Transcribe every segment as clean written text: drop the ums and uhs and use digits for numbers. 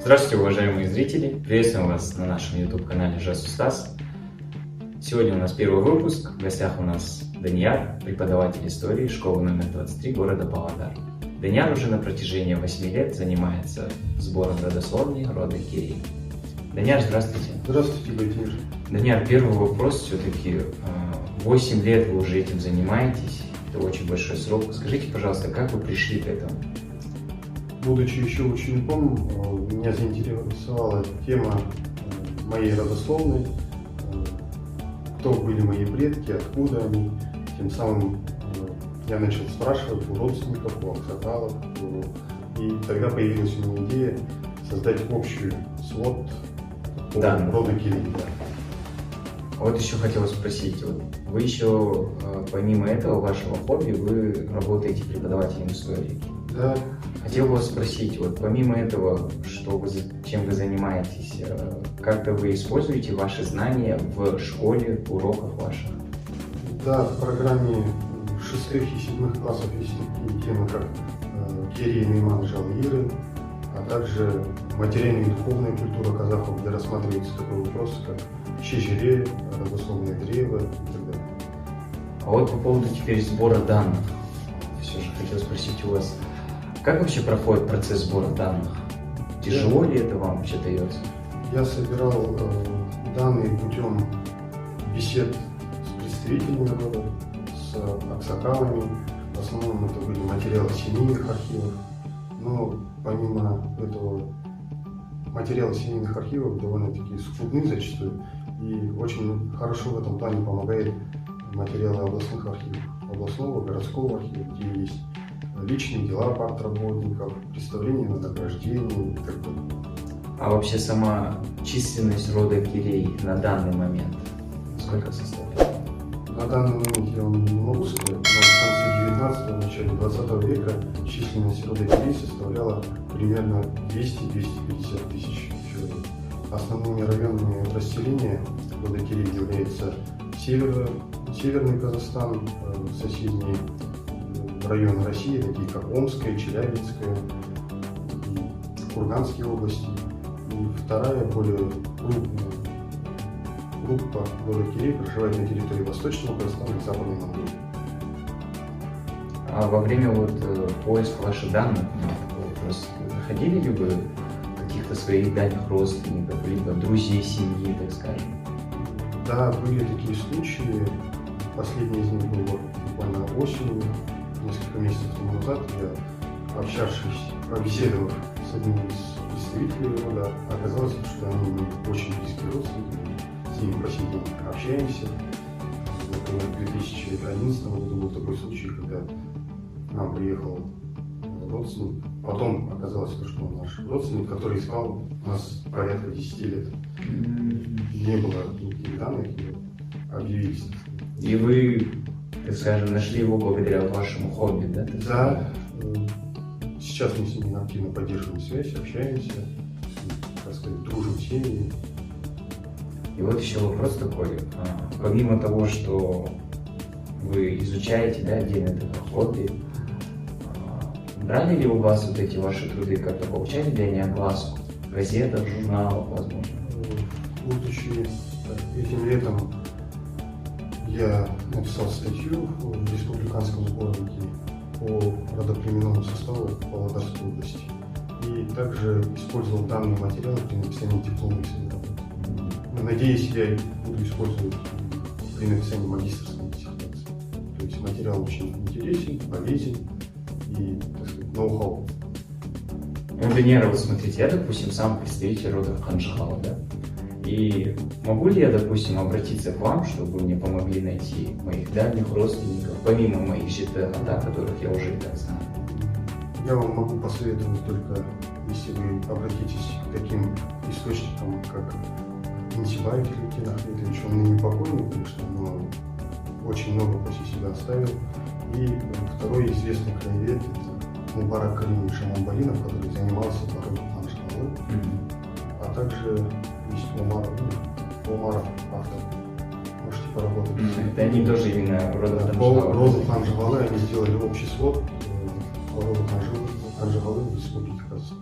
Здравствуйте, уважаемые зрители! Приветствуем вас на нашем YouTube-канале ЖЭС УСТАЗ. Сегодня у нас первый выпуск. В гостях у нас Данияр, преподаватель истории школы номер 23 города Павлодар. Данияр уже на протяжении 8 лет занимается сбором родословной рода Кирей. Данияр, здравствуйте! Здравствуйте, Владимир. Данияр, первый вопрос все-таки. 8 лет вы уже этим занимаетесь. Это очень большой срок. Скажите, пожалуйста, как вы пришли к этому? Будучи еще учеником, меня заинтересовала тема моей родословной, кто были мои предки, откуда они. Тем самым я начал спрашивать у родственников, у аксакалов, и тогда появилась у меня идея создать общий свод рода Кирей. Вот еще хотел спросить, вы еще, помимо этого вашего хобби, вы работаете преподавателем истории. Да. Хотел вас спросить, помимо этого, чем вы занимаетесь, как-то вы используете ваши знания в школе, в уроках ваших? Да, в программе 6 и 7 классов есть такие темы, как Кирей, Найман, Жалгиры, а также материальная и духовная культура казахов, где рассматривается такой вопрос, как Чежире, родословное древо и так далее. А вот по поводу теперь сбора данных, все же хотел спросить у вас, как вообще проходит процесс сбора данных? Тяжело ли это вам вообще дается? Я собирал данные путем бесед с представителями народа, с аксакалами. В основном это были материалы семейных архивов. Но помимо этого, материалы семейных архивов довольно-таки скудны зачастую. И очень хорошо в этом плане помогает материалы областных архивов, областного, городского архива, где есть личные дела партработников, представления на награждение и так далее. А вообще сама численность рода Кирей на данный момент сколько составляет? На данный момент я вам не могу сказать, но в конце 19-го, начале 20 века численность рода Кирей составляла примерно 200-250 тысяч человек. Основными районами расселения рода Кирей являются Северный Казахстан, соседние районы России, такие как Омская, Челябинская и Курганские области. И вторая, более крупная группа рода Кирей проживает на территории Восточного Казахстана и Западной Монголии. А во время поиска ваших данных, находили ли вы каких-то своих дальних родственников, либо друзей семьи, так скажем? Да, были такие случаи. Последний из них был буквально осенью, несколько месяцев тому назад. Я, общавшись, побеседовав с одним из представителей рода, оказалось, что они очень близкие родственники, с ними по сей день общаемся. Например, в 2011 году был такой случай, когда к нам приехал родственник. Потом оказалось, что он наш родственник, который искал нас порядка 10 лет. Не было никаких данных, и объявились. И вы, так скажем, нашли его благодаря вашему хобби, да? Да. Сейчас мы с ними активно поддерживаем связь, общаемся, так сказать, дружим с семьей. И вот еще вопрос такой. Помимо того, что вы изучаете, да, отдельно это хобби, брали ли у вас эти ваши труды, как-то получали ли они огласку в газетах, журналах, возможно? Будучи этим летом, я написал статью в республиканском сборнике по родоплеменному составу Павлодарской области. И также использовал данные материалы при написании дипломной работы. Надеюсь, я буду использовать при написании магистерской диссертации. То есть материал очень интересен, полезен и, так сказать, ноу-хау. Данияр, вот смотрите, я, допустим, сам представитель рода Ханжихала, да? И могу ли я, допустим, обратиться к вам, чтобы вы мне помогли найти моих дальних родственников, помимо моих ЖТ, которых я уже и так знаю? Я вам могу посоветовать только, если вы обратитесь к таким источникам, как Интибаев Ильин Ахметович, он ныне покойный, конечно, но очень много после себя оставил. И второй известный краевед — это Мубарак Карим Шаманбалинов, который занимался породом Ханжихалы. А также есть Умаров автор можете поработать. Это они тоже именно рода По Ханжевалы. роду Ханжевалы они сделали общий свод по роду Ханжевалы в Республике Казахстан.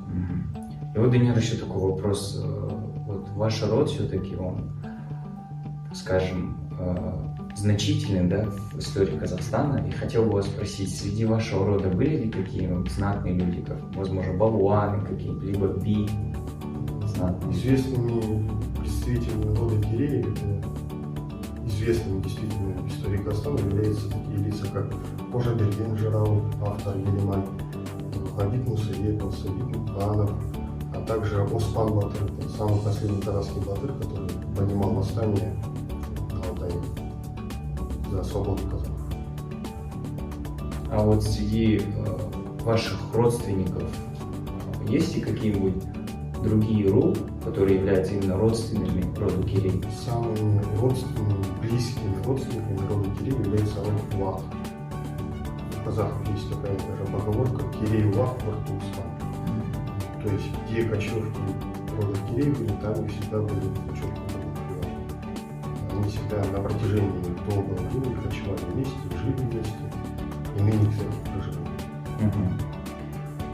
И вот, Данияр, еще такой вопрос. Вот ваш род все-таки, он, скажем, значительный, да, в истории Казахстана. И хотел бы вас спросить, среди вашего рода были ли какие-нибудь знатные люди, как, возможно, балуаны какие-нибудь, либо би знатные? Известными представителями рода Киреев, известными действительно в истории Казахстана являются такие лица, как Кожаберген Жирау, автор Елимай, Габит Мусаепов, Сабит Муханов, а также Оспан Батыр, это самый последний казахский батыр, который поднимал восстание на Алтае за свободу казахов. А вот среди ваших родственников есть ли какие-нибудь другие ру, которые являются именно родственными роду Кирей? Самыми родственными, близкими родственниками рода Кирей является род Уах. У казахов есть такая даже поговорка «Кирей Уах Бартуспан». То есть, где кочевки рода Кирей были, там и всегда были кочевки рода Уах. Они всегда на протяжении долгого времени кочевали вместе, жили вместе, и ныне, кстати, проживают.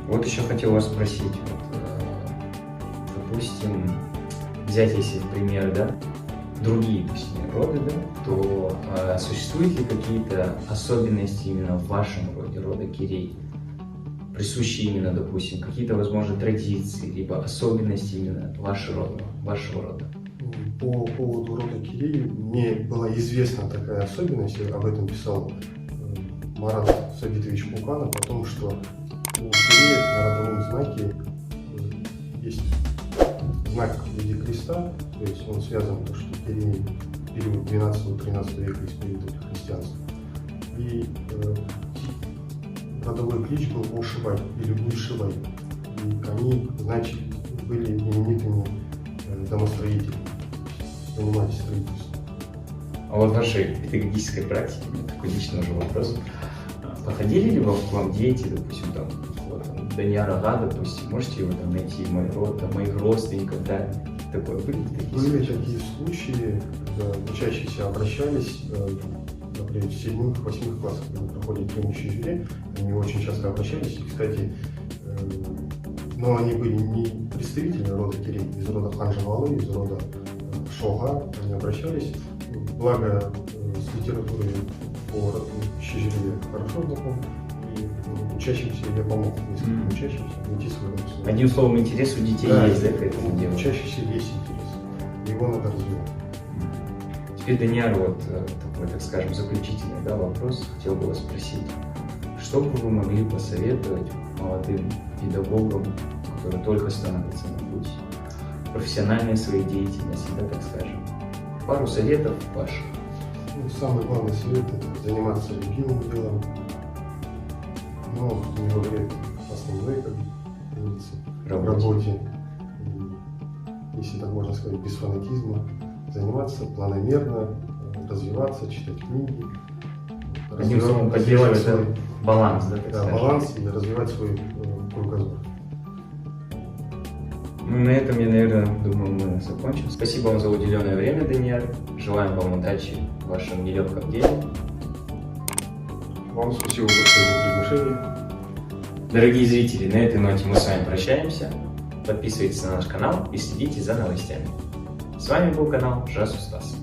Вот еще хотел вас спросить, вот, допустим, взять если в пример, да, другие, допустим, роды, да, то существуют ли какие-то особенности именно в вашем роде, рода Кирей, присущие именно, допустим, какие-то, возможно, традиции, либо особенности именно вашего рода? По поводу рода Кирей мне была известна такая особенность, об этом писал Марат Сабитович Муканов, о том, что у Киреев на родовом знаке есть знак в виде креста, то есть он связан, то, что Киреи в период 12-13 века исповедовали христианство. И родовой клич был Ошибай или Ульшибай. И они, значит, были знаменитыми домостроителями, занимались строительством. А вот в вашей педагогической практике, у меня такой личный уже вопрос, подходили ли к вам дети, допустим, там, вот, Данияр Ага, допустим, можете его там найти, мой род, там, моих родственников, да, такое были такие Были случаи? такие случаи, когда учащиеся обращались, например, в 7-8 классах, когда проходят темнейшие жюри, они очень часто обращались, и, кстати, но они были не представители рода Кирей, из рода Ханжевалы, из рода Шога, они обращались, благо с литературой по Щежелеве хорошо знаком, и учащимся я помог нескольким учащимся найти свой род. Одним словом, интерес у детей есть, да, к этому делу? Учащийся есть интерес, его надо развивать. Теперь, Данияр, вот такой, так скажем, заключительный, да, вопрос, хотел бы вас спросить, что бы вы могли посоветовать молодым педагогам, которые только становятся на путь профессиональной своей деятельности, да, так скажем? Пару советов ваших. Самый главный совет – это заниматься любимым делом, но не во вред основной, как говорится, работе. И, если так можно сказать, без фанатизма, заниматься планомерно, развиваться, читать книги, Одним словом, поддерживать баланс, да, так сказать. баланс и развивать свой кругозор. Ну, на этом я, наверное, думаю, мы закончим. Спасибо вам за уделенное время, Данияр. Желаем вам удачи в вашем нелегком деле. Вам спасибо большое за приглашение. Дорогие зрители, на этой ноте мы с вами прощаемся. Подписывайтесь на наш канал и следите за новостями. С вами был канал Жасустас.